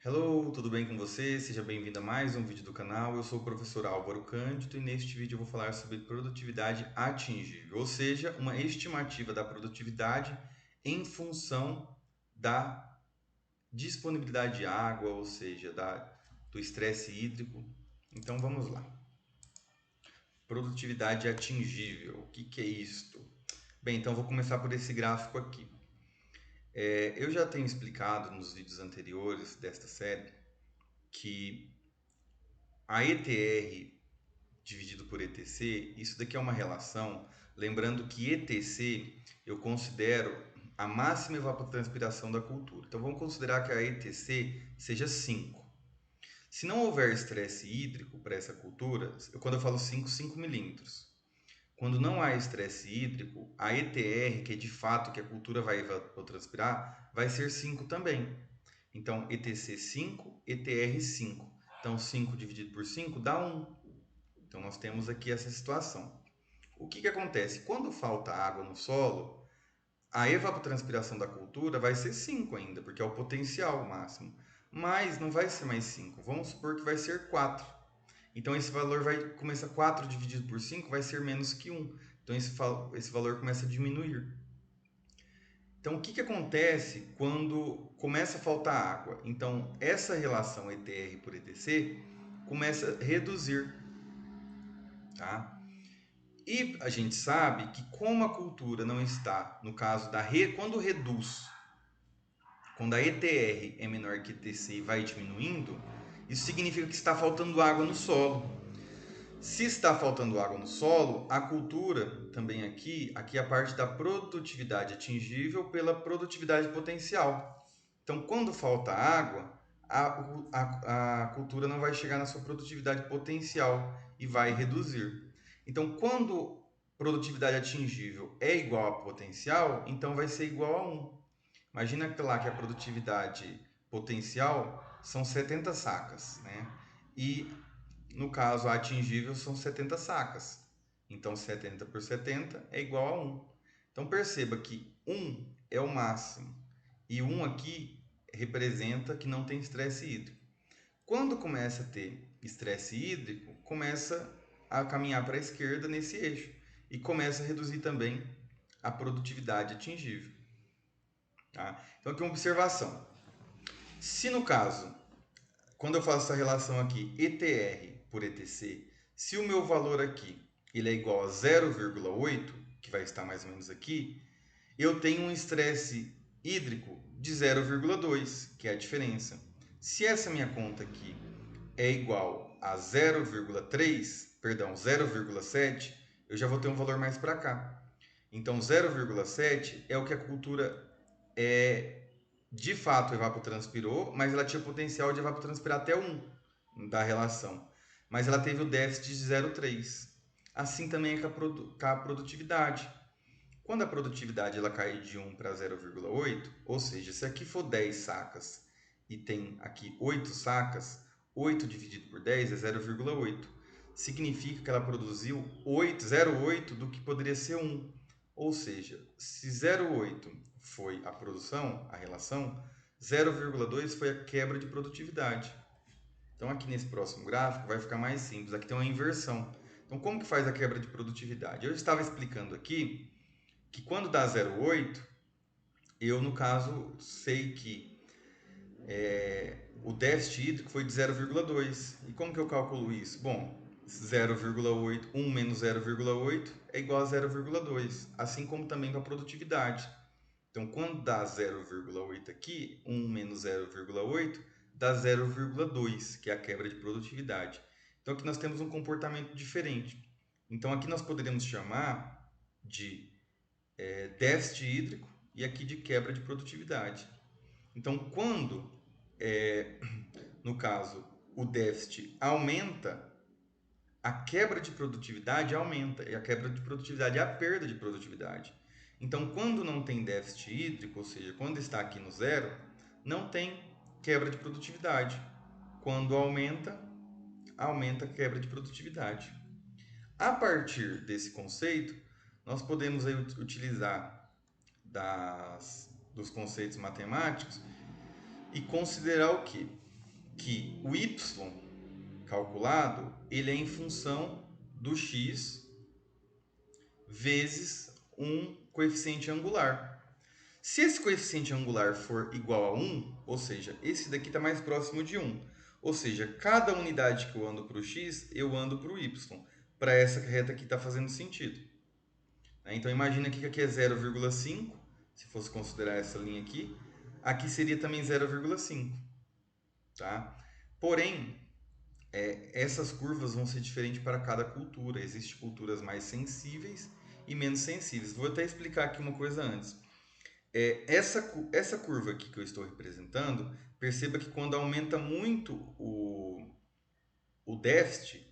Hello, tudo bem com você? Seja bem-vindo a mais um vídeo do canal. Eu sou o professor Álvaro Cândido e neste vídeo eu vou falar sobre produtividade atingível, ou seja, uma estimativa da produtividade em função da disponibilidade de água, ou seja, do estresse hídrico. Então vamos lá. Produtividade atingível, o que é isto? Bem, então vou começar por esse gráfico aqui. Eu já tenho explicado nos vídeos anteriores desta série que a ETR dividido por ETC, isso daqui é uma relação, lembrando que ETC eu considero a máxima evapotranspiração da cultura. Então vamos considerar que a ETC seja 5. Se não houver estresse hídrico para essa cultura, quando eu falo 5, 5 milímetros. Quando não há estresse hídrico, a ETR, que é de fato que a cultura vai evapotranspirar, vai ser 5 também. Então, ETC 5, ETR 5. Então, 5 dividido por 5 dá 1. Então, nós temos aqui essa situação. O que acontece? Quando falta água no solo, a evapotranspiração da cultura vai ser 5 ainda, porque é o potencial máximo. Mas não vai ser mais 5. Vamos supor que vai ser 4. Então, esse valor vai começar 4 dividido por 5 vai ser menos que 1. Então, esse valor começa a diminuir. Então, o que acontece quando começa a faltar água? Então, essa relação ETR por ETC começa a reduzir, tá? E a gente sabe que como a cultura não está, no caso quando reduz, quando a ETR é menor que ETC e vai diminuindo, isso significa que está faltando água no solo. Se está faltando água no solo, a cultura, também aqui é a parte da produtividade atingível pela produtividade potencial. Então, quando falta água, a cultura não vai chegar na sua produtividade potencial e vai reduzir. Então, quando produtividade atingível é igual a potencial, então vai ser igual a 1. Imagina que lá que a produtividade potencial são 70 sacas, né? E no caso a atingível são 70 sacas. Então 70 por 70 é igual a 1. Então perceba que 1 é o máximo e 1 aqui representa que não tem estresse hídrico. Quando começa a ter estresse hídrico, começa a caminhar para a esquerda nesse eixo e começa a reduzir também a produtividade atingível. Tá? Então aqui uma observação. Se no caso, quando eu faço essa relação aqui, ETR por ETC, se o meu valor aqui ele é igual a 0,8, que vai estar mais ou menos aqui, eu tenho um estresse hídrico de 0,2, que é a diferença. Se essa minha conta aqui é igual a 0,3, perdão, 0,7, eu já vou ter um valor mais para cá. Então 0,7 é o que a cultura de fato evapotranspirou, mas ela tinha potencial de evapotranspirar até 1 da relação. Mas ela teve o déficit de 0,3. Assim também é com a produtividade. Quando a produtividade ela cai de 1 para 0,8, ou seja, se aqui for 10 sacas e tem aqui 8 sacas, 8 dividido por 10 é 0,8. Significa que ela produziu 0,8 do que poderia ser 1. Ou seja, se 0,8 foi a produção, a relação, 0,2 foi a quebra de produtividade. Então aqui nesse próximo gráfico vai ficar mais simples, aqui tem uma inversão. Então como que faz a quebra de produtividade? Eu estava explicando aqui que quando dá 0,8, eu no caso sei que o déficit hídrico foi de 0,2. E como que eu calculo isso? Bom, 0,8, 1 menos 0,8 é igual a 0,2, assim como também para a produtividade. Então, quando dá 0,8 aqui, 1 menos 0,8 dá 0,2, que é a quebra de produtividade. Então, aqui nós temos um comportamento diferente. Então, aqui nós poderíamos chamar de déficit hídrico e aqui de quebra de produtividade. Então, quando, no caso, o déficit aumenta, a quebra de produtividade aumenta. E a quebra de produtividade é a perda de produtividade. Então, quando não tem déficit hídrico, ou seja, quando está aqui no zero, não tem quebra de produtividade. Quando aumenta, aumenta a quebra de produtividade. A partir desse conceito, nós podemos aí utilizar dos conceitos matemáticos e considerar o que? que o y calculado, ele é em função do x vezes um coeficiente angular. Se esse coeficiente angular for igual a 1, ou seja, esse daqui está mais próximo de 1, ou seja, cada unidade que eu ando para o x, eu ando para o y. Para essa reta aqui está fazendo sentido. Então imagina que aqui é 0,5, se fosse considerar essa linha aqui. Aqui seria também 0,5. Tá? Porém, essas curvas vão ser diferentes para cada cultura. Existem culturas mais sensíveis e menos sensíveis. Vou até explicar aqui uma coisa antes. Essa curva aqui que eu estou representando, perceba que quando aumenta muito o déficit,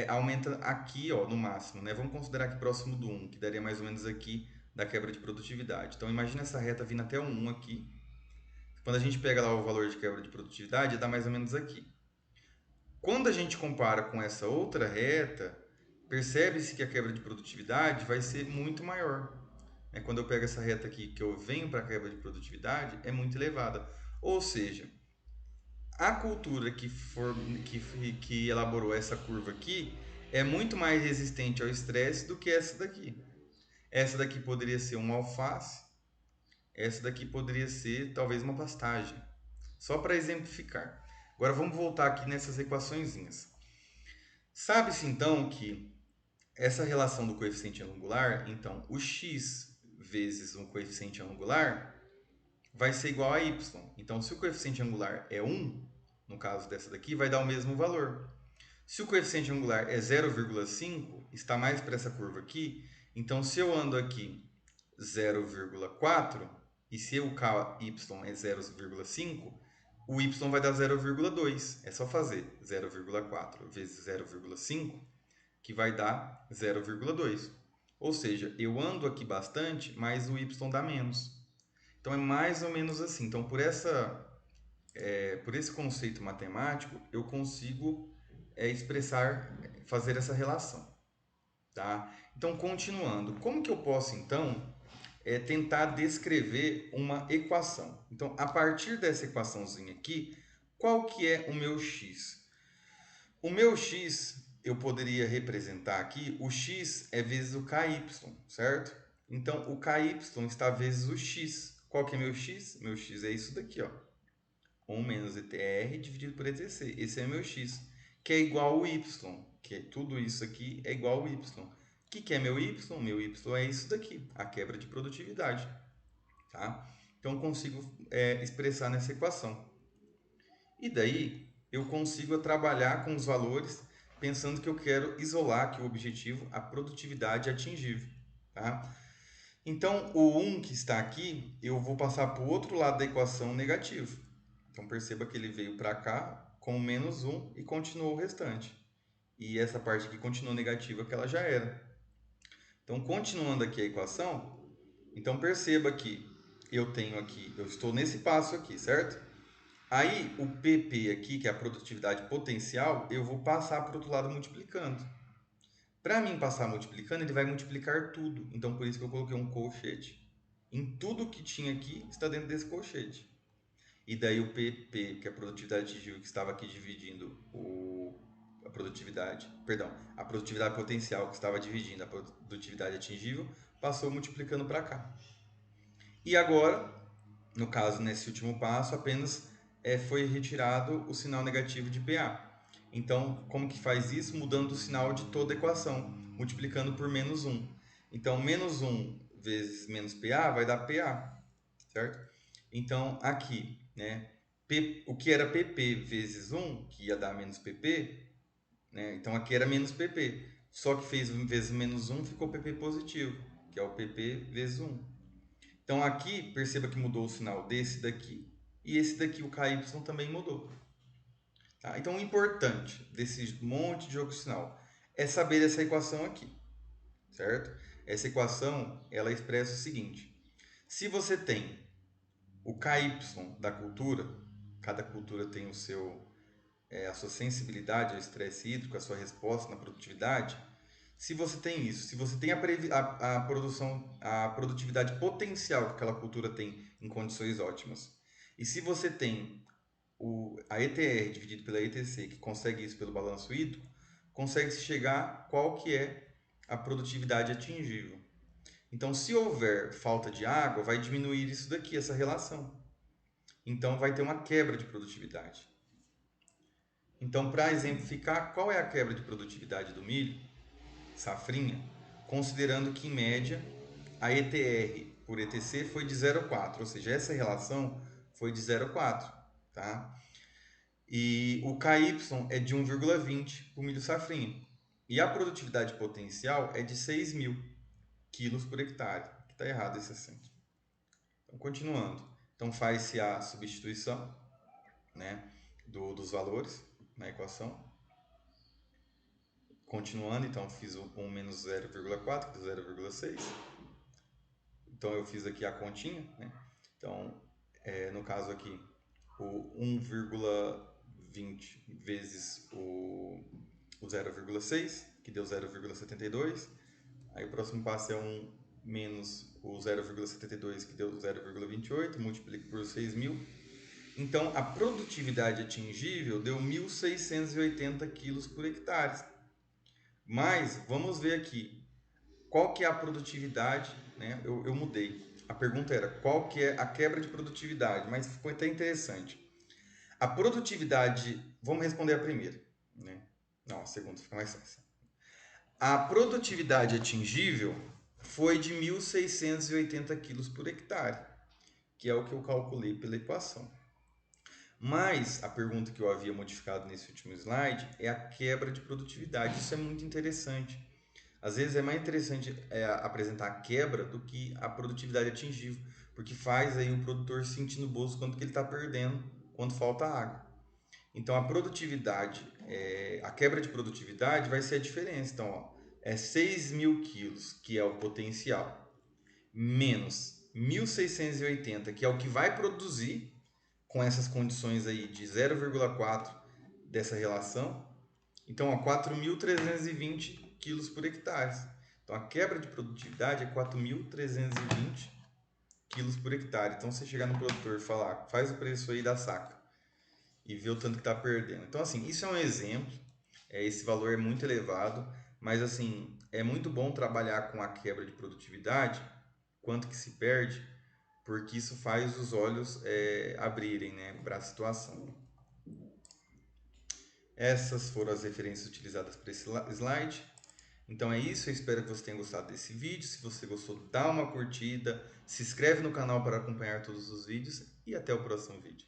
aumenta aqui ó, no máximo. Né? Vamos considerar aqui próximo do 1, que daria mais ou menos aqui da quebra de produtividade. Então imagina essa reta vindo até o 1 aqui. Quando a gente pega lá o valor de quebra de produtividade, dá mais ou menos aqui. Quando a gente compara com essa outra reta, percebe-se que a quebra de produtividade vai ser muito maior. Quando eu pego essa reta aqui, que eu venho para a quebra de produtividade, é muito elevada. Ou seja, a cultura que elaborou essa curva aqui é muito mais resistente ao estresse do que essa daqui. Essa daqui poderia ser uma alface, essa daqui poderia ser talvez uma pastagem. Só para exemplificar. Agora vamos voltar aqui nessas equaçõezinhas. Sabe-se então que essa relação do coeficiente angular, então o x vezes um coeficiente angular vai ser igual a y. Então se o coeficiente angular é 1, no caso dessa daqui, vai dar o mesmo valor. Se o coeficiente angular é 0,5, está mais para essa curva aqui, então se eu ando aqui 0,4 e se o ky é 0,5, o y vai dar 0,2. É só fazer 0,4 vezes 0,5, que vai dar 0,2. Ou seja, eu ando aqui bastante, mas o y dá menos. Então é mais ou menos assim. Então por esse conceito matemático, eu consigo fazer essa relação. Tá? Então continuando, como que eu posso então tentar descrever uma equação? Então a partir dessa equaçãozinha aqui, qual que é o meu x? O meu x, eu poderia representar aqui, o x é vezes o ky, certo? Então, o ky está vezes o x. Qual que é meu x? Meu x é isso daqui, ó. 1 menos ETR dividido por ETC. Esse é meu x, que é igual ao y, que tudo isso aqui é igual ao y. O que é meu y? Meu y é isso daqui, a quebra de produtividade. Tá? Então, eu consigo expressar nessa equação. E daí, eu consigo trabalhar com os valores pensando que eu quero isolar aqui o objetivo, a produtividade atingível. Tá? Então, o 1 que está aqui, eu vou passar para o outro lado da equação negativo. Então, perceba que ele veio para cá com menos 1 e continuou o restante. E essa parte aqui continuou negativa que ela já era. Então, continuando aqui a equação, então perceba que eu estou nesse passo aqui, certo? Aí, o PP aqui, que é a produtividade potencial, eu vou passar para o outro lado multiplicando. Para mim passar multiplicando, ele vai multiplicar tudo. Então, por isso que eu coloquei um colchete. Em tudo que tinha aqui, está dentro desse colchete. E daí o PP, que é a produtividade atingível, que estava aqui dividindo a produtividade potencial, que estava dividindo a produtividade atingível, passou multiplicando para cá. E agora, no caso, nesse último passo, apenas foi retirado o sinal negativo de PA. Então, como que faz isso? Mudando o sinal de toda a equação, multiplicando por menos 1. Então, menos 1 vezes menos PA vai dar PA, certo? Então, aqui, né, o que era PP vezes 1, que ia dar menos PP, né, então aqui era menos PP. Só que fez vezes menos 1, ficou PP positivo, que é o PP vezes 1. Então aqui, perceba que mudou o sinal desse daqui. E esse daqui, o KY, também mudou. Tá? Então o importante desse monte de jogo de sinal é saber essa equação aqui. Certo? Essa equação, ela expressa o seguinte. Se você tem o KY da cultura, cada cultura tem a sua sensibilidade ao estresse hídrico, a sua resposta na produtividade. Se você tem isso, se você tem a produtividade potencial que aquela cultura tem em condições ótimas, e se você tem a ETR dividido pela ETC, que consegue isso pelo balanço hídrico, consegue-se chegar qual que é a produtividade atingível. Então, se houver falta de água, vai diminuir isso daqui, essa relação. Então, vai ter uma quebra de produtividade. Então, para exemplificar, qual é a quebra de produtividade do milho, safrinha, considerando que, em média, a ETR por ETC foi de 0,4, ou seja, essa relação foi de 0,4, tá? E o KY é de 1,20 para o milho safrinha. E a produtividade potencial é de 6.000 quilos por hectare, que está errado esse acento. Então, continuando. Então, faz-se a substituição, né, dos valores na equação. Continuando, então, fiz o 1 menos 0,4, que é 0,6. Então, eu fiz aqui a continha, né? Então, no caso aqui, o 1,20 vezes o 0,6, que deu 0,72. Aí o próximo passo é 1 menos o 0,72, que deu 0,28, multiplico por 6.000. Então, a produtividade atingível deu 1.680 quilos por hectare. Mas, vamos ver aqui, qual que é a produtividade, né? Eu mudei. A pergunta era, qual que é a quebra de produtividade? Mas ficou até interessante. A produtividade, vamos responder a primeira, né? Não, a segunda fica mais fácil. A produtividade atingível foi de 1.680 quilos por hectare, que é o que eu calculei pela equação. Mas a pergunta que eu havia modificado nesse último slide é a quebra de produtividade. Isso é muito interessante. Às vezes é mais interessante apresentar a quebra do que a produtividade atingível, porque faz aí o produtor sentir no bolso quanto que ele está perdendo quando falta água. Então a produtividade, a quebra de produtividade vai ser a diferença. Então, ó, é 6.000 quilos, que é o potencial, menos 1.680, que é o que vai produzir com essas condições aí de 0,4 dessa relação. Então, ó, 4.320 quilos por hectare. Então, a quebra de produtividade é 4.320 quilos por hectare. Então, você chegar no produtor e falar, faz o preço aí da saca e ver o tanto que está perdendo. Então, assim, isso é um exemplo. Esse valor é muito elevado, mas, assim, é muito bom trabalhar com a quebra de produtividade, quanto que se perde, porque isso faz os olhos abrirem, né, para a situação. Essas foram as referências utilizadas para esse slide. Então é isso, eu espero que você tenha gostado desse vídeo. Se você gostou, dá uma curtida, se inscreve no canal para acompanhar todos os vídeos e até o próximo vídeo.